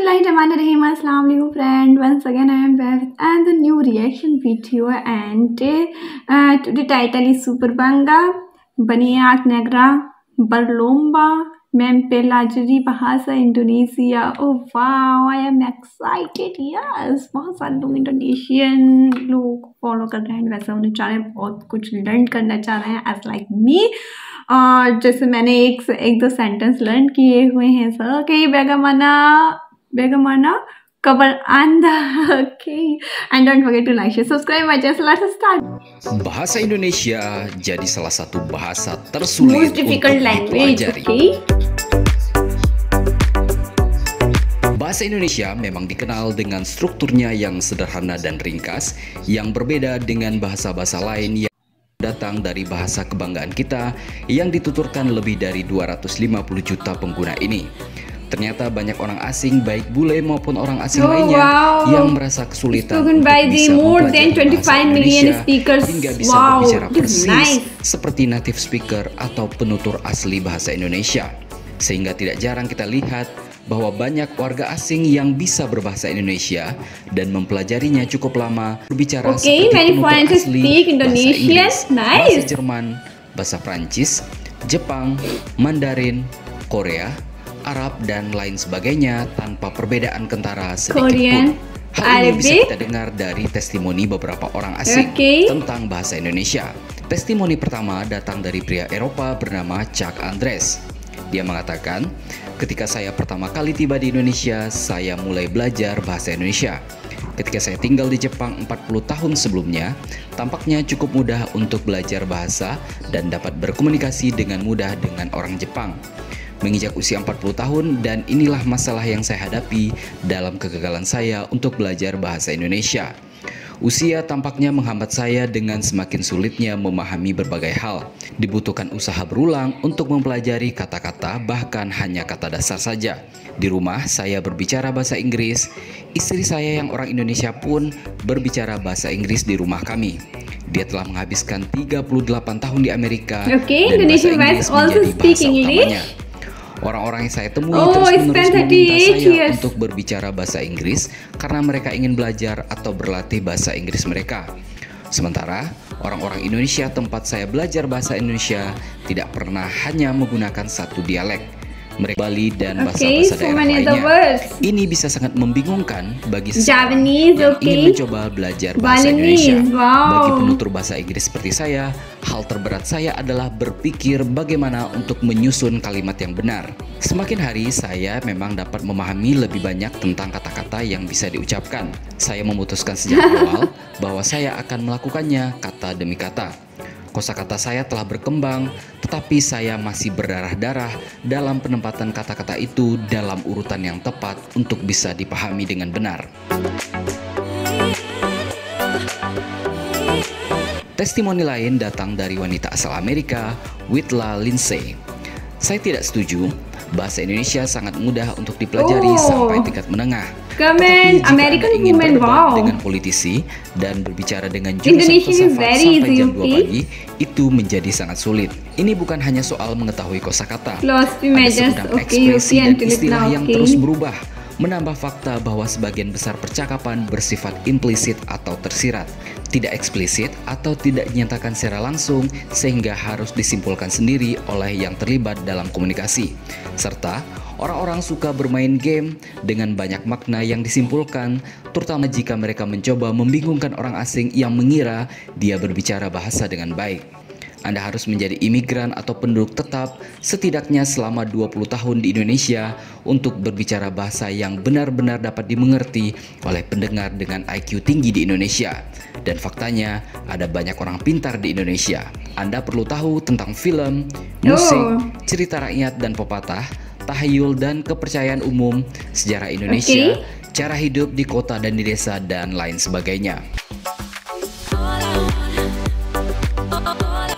Bismillahirrahmanirrahim. Assalamualaikum friend. Once again I am back with another new reaction video and today title is Super Bangga Baniak Negra Berlomba Mempelajari Bahasa Indonesia. Oh wow, I am excited. Yes, बहुत सारे लोग इंडोनेशियन लोग फॉलो कर रहे हैं, वैसे उन्हें चाह रहे हैं बहुत कुछ लर्न करना चाह रहे हैं एज लाइक मी। और जैसे मैंने एक दो सेंटेंस लर्न किए हुए हैं सर कई बेगमाना cover and okay, and don't forget to like, share, subscribe my channel. Let's start. Bahasa Indonesia jadi salah satu bahasa tersulit Most difficult untuk language, dipelajari. okay? Bahasa Indonesia memang dikenal dengan strukturnya yang sederhana dan ringkas, yang berbeda dengan bahasa-bahasa lain yang datang dari bahasa kebanggaan kita yang dituturkan lebih dari 250 juta pengguna ini. Ternyata banyak orang asing, baik bule maupun orang asing lainnya, yang merasa kesulitan untuk bisa mempelajari bahasa Indonesia hingga bisa berbicara persis seperti native speaker atau penutur asli bahasa Indonesia. Sehingga tidak jarang kita lihat bahwa banyak warga asing yang bisa berbahasa Indonesia dan mempelajarinya cukup lama, berbicara seperti penutur asli bahasa Inggris, bahasa Jerman, bahasa Prancis, Jepang, Mandarin, Korea, Arab, dan lain sebagainya tanpa perbedaan kentara sedikit pun. Hal ini bisa kita dengar dari testimoni beberapa orang asing tentang bahasa Indonesia. Testimoni pertama datang dari pria Eropa bernama Chuck Andres. Dia mengatakan, ketika saya pertama kali tiba di Indonesia, saya mulai belajar bahasa Indonesia. Ketika saya tinggal di Jepang 40 tahun sebelumnya, tampaknya cukup mudah untuk belajar bahasa dan dapat berkomunikasi dengan mudah dengan orang Jepang. Menginjak usia 40 tahun dan inilah masalah yang saya hadapi dalam kegagalan saya untuk belajar bahasa Indonesia. Usia tampaknya menghambat saya dengan semakin sulitnya memahami berbagai hal. Dibutuhkan usaha berulang untuk mempelajari kata-kata, bahkan hanya kata dasar saja. Di rumah saya berbicara bahasa Inggris, istri saya yang orang Indonesia pun berbicara bahasa Inggris di rumah kami. Dia telah menghabiskan 38 tahun di Amerika dan bahasa Inggris menjadi bahasa utamanya. Orang-orang yang saya temui terus-menerus meminta saya untuk berbicara bahasa Inggris karena mereka ingin belajar atau berlatih bahasa Inggris mereka. Sementara orang-orang Indonesia tempat saya belajar bahasa Indonesia tidak pernah hanya menggunakan satu dialek. Mereka Bali dan bahasa-bahasa daerah lainnya. Ini bisa sangat membingungkan bagi seseorang yang ingin mencoba belajar bahasa Indonesia. Bagi penutur bahasa Inggris seperti saya, hal terberat saya adalah berpikir bagaimana untuk menyusun kalimat yang benar. Semakin hari saya memang dapat memahami lebih banyak tentang kata-kata yang bisa diucapkan. Saya memutuskan sejak awal bahwa saya akan melakukannya kata demi kata. Kosakata saya telah berkembang, tetapi saya masih berdarah-darah dalam penempatan kata-kata itu dalam urutan yang tepat untuk bisa dipahami dengan benar. Testimoni lain datang dari wanita asal Amerika, Whitla Lindsay. Saya tidak setuju. Bahasa Indonesia sangat mudah untuk dipelajari sampai tingkat menengah. Tetapi jika Anda ingin berdebat dengan politisi dan berbicara dengan jurusan filsafat sampai jam 2 pagi, itu menjadi sangat sulit. Ini bukan hanya soal mengetahui kosakata. Ada segudang ekspresi dan istilah yang terus berubah, menambah fakta bahwa sebagian besar percakapan bersifat implisit atau tersirat, tidak eksplisit atau tidak dinyatakan secara langsung, sehingga harus disimpulkan sendiri oleh yang terlibat dalam komunikasi. Serta orang-orang suka bermain game dengan banyak makna yang disimpulkan, terutama jika mereka mencoba membingungkan orang asing yang mengira dia berbicara bahasa dengan baik. Anda harus menjadi imigran atau penduduk tetap setidaknya selama 20 tahun di Indonesia untuk berbicara bahasa yang benar-benar dapat dimengerti oleh pendengar dengan IQ tinggi di Indonesia. Dan faktanya, ada banyak orang pintar di Indonesia. Anda perlu tahu tentang film, musik, cerita rakyat dan pepatah, tahayul dan kepercayaan umum, sejarah Indonesia, cara hidup di kota dan di desa, dan lain sebagainya.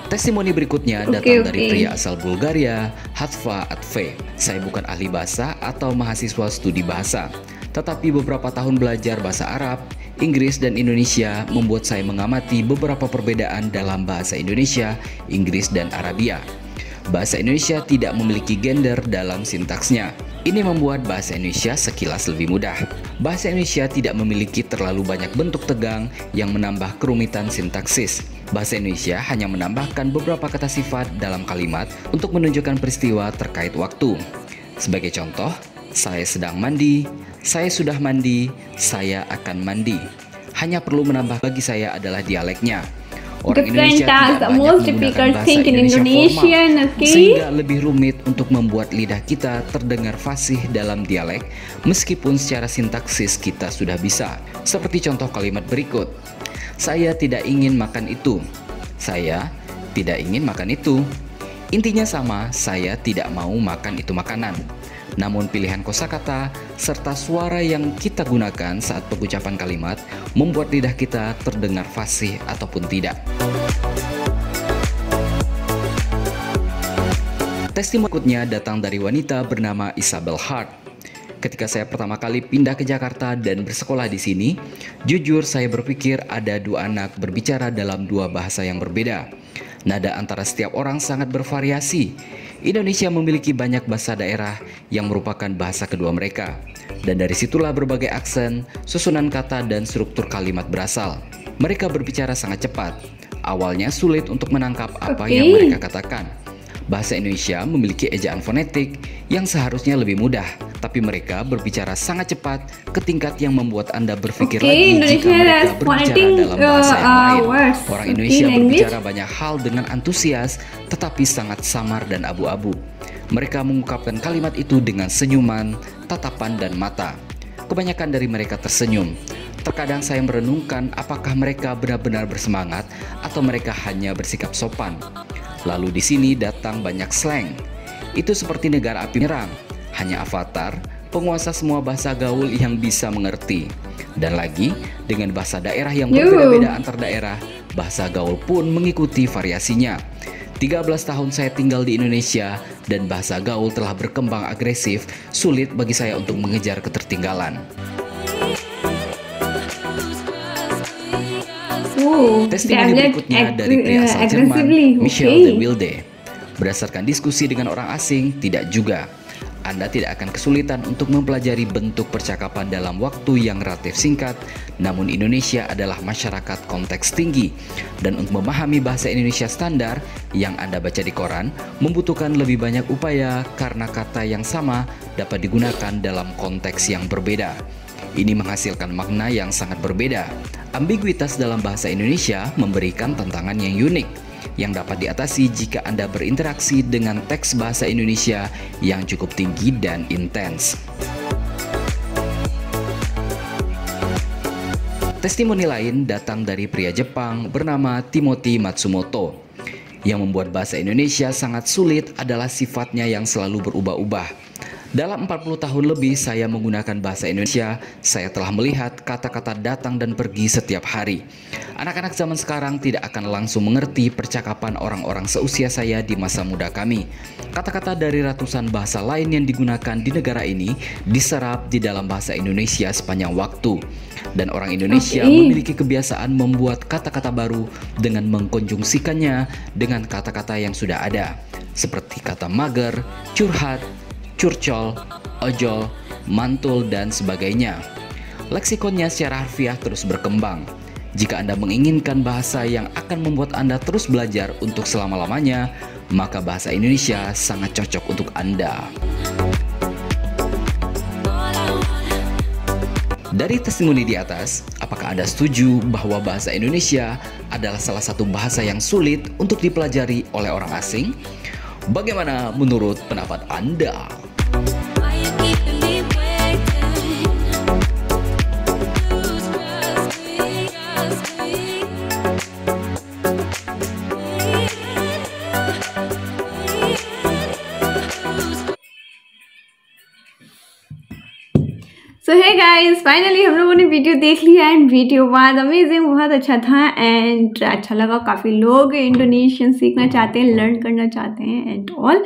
Testimoni berikutnya datang dari pria asal Bulgaria, Hatfa Atfe. Saya bukan ahli bahasa atau mahasiswa studi bahasa, tetapi beberapa tahun belajar bahasa Arab, Inggris, dan Indonesia membuat saya mengamati beberapa perbedaan dalam bahasa Indonesia, Inggris, dan Arabia. bahasa Indonesia tidak memiliki gender dalam sintaksnya. Ini membuat bahasa Indonesia sekilas lebih mudah. Bahasa Indonesia tidak memiliki terlalu banyak bentuk tegang yang menambah kerumitan sintaksis. Bahasa Indonesia hanya menambahkan beberapa kata sifat dalam kalimat untuk menunjukkan peristiwa terkait waktu. Sebagai contoh, saya sedang mandi, saya sudah mandi, saya akan mandi. Hanya perlu menambah bagi saya adalah dialeknya. Orang Indonesia tidak banyak menggunakan bahasa Indonesia formal, sehingga lebih rumit untuk membuat lidah kita terdengar fasih dalam dialek, meskipun secara sintaksis kita sudah bisa. Seperti contoh kalimat berikut. Saya tidak ingin makan itu. Saya tidak ingin makan itu. Intinya sama, saya tidak mau makan itu makanan. Namun pilihan kosakata serta suara yang kita gunakan saat pengucapan kalimat membuat lidah kita terdengar fasih ataupun tidak. Testimoni berikutnya datang dari wanita bernama Isabel Hart. Ketika saya pertama kali pindah ke Jakarta dan bersekolah di sini, jujur saya berpikir ada dua anak berbicara dalam dua bahasa yang berbeda. Nada antara setiap orang sangat bervariasi. Indonesia memiliki banyak bahasa daerah yang merupakan bahasa kedua mereka. Dan dari situlah berbagai aksen, susunan kata, dan struktur kalimat berasal. Mereka berbicara sangat cepat. Awalnya sulit untuk menangkap apa yang mereka katakan. Bahasa Indonesia memiliki ejaan fonetik yang seharusnya lebih mudah, tapi mereka berbicara sangat cepat ke tingkat yang membuat Anda berpikir lagi jika mereka berbicara dalam bahasa yang lain. Orang Indonesia berbicara banyak hal dengan antusias, tetapi sangat samar dan abu-abu. Mereka mengungkapkan kalimat itu dengan senyuman, tatapan, dan mata. Kebanyakan dari mereka tersenyum. Terkadang saya merenungkan apakah mereka benar-benar bersemangat atau mereka hanya bersikap sopan. Lalu di sini datang banyak slang. Itu seperti negara api menyerang. Hanya Avatar, penguasa semua bahasa gaul yang bisa mengerti. Dan lagi, dengan bahasa daerah yang berbeda-beda antar daerah, bahasa gaul pun mengikuti variasinya. 13 tahun saya tinggal di Indonesia dan bahasa gaul telah berkembang agresif, sulit bagi saya untuk mengejar ketertinggalan. Testimoni berikutnya dari pria asal Jerman, Michel de Wilde. Berdasarkan diskusi dengan orang asing, tidak juga. Anda tidak akan kesulitan untuk mempelajari bentuk percakapan dalam waktu yang relatif singkat, namun Indonesia adalah masyarakat konteks tinggi. Dan untuk memahami bahasa Indonesia standar yang Anda baca di koran, membutuhkan lebih banyak upaya karena kata yang sama dapat digunakan dalam konteks yang berbeda. Ini menghasilkan makna yang sangat berbeda. Ambiguitas dalam bahasa Indonesia memberikan tantangan yang unik, yang dapat diatasi jika Anda berinteraksi dengan teks bahasa Indonesia yang cukup tinggi dan intens. Testimoni lain datang dari pria Jepang bernama Timothy Matsumoto. Yang membuat bahasa Indonesia sangat sulit adalah sifatnya yang selalu berubah-ubah. Dalam 40 tahun lebih saya menggunakan bahasa Indonesia, saya telah melihat kata-kata datang dan pergi setiap hari. Anak-anak zaman sekarang tidak akan langsung mengerti percakapan orang-orang seusia saya di masa muda kami. Kata-kata dari ratusan bahasa lain yang digunakan di negara ini diserap di dalam bahasa Indonesia sepanjang waktu. Dan orang Indonesia memiliki kebiasaan membuat kata-kata baru dengan mengkonjungsikannya dengan kata-kata yang sudah ada. Seperti kata mager, curhat, curcol, ojol, mantul, dan sebagainya. Leksikonnya secara harfiah terus berkembang. Jika Anda menginginkan bahasa yang akan membuat Anda terus belajar untuk selama-lamanya, maka bahasa Indonesia sangat cocok untuk Anda. Dari testimoni di atas, apakah Anda setuju bahwa bahasa Indonesia adalah salah satu bahasa yang sulit untuk dipelajari oleh orang asing? Bagaimana menurut pendapat Anda? सो है guys, finally हम लोगों ने वीडियो देख लिया and video बहुत अमेजिंग, बहुत अच्छा था एंड अच्छा लगा। काफ़ी लोग इंडोनेशियन सीखना चाहते हैं, लर्न करना चाहते हैं and all.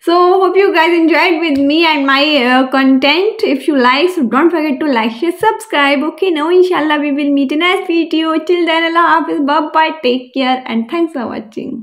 So hope you guys enjoyed with me and my content. If you like, so don't forget to like, share, subscribe. Okay, now इंशाल्लाह we will meet in next video. Till then, अल्लाह हाफिज़, bye bye, take care and thanks for watching.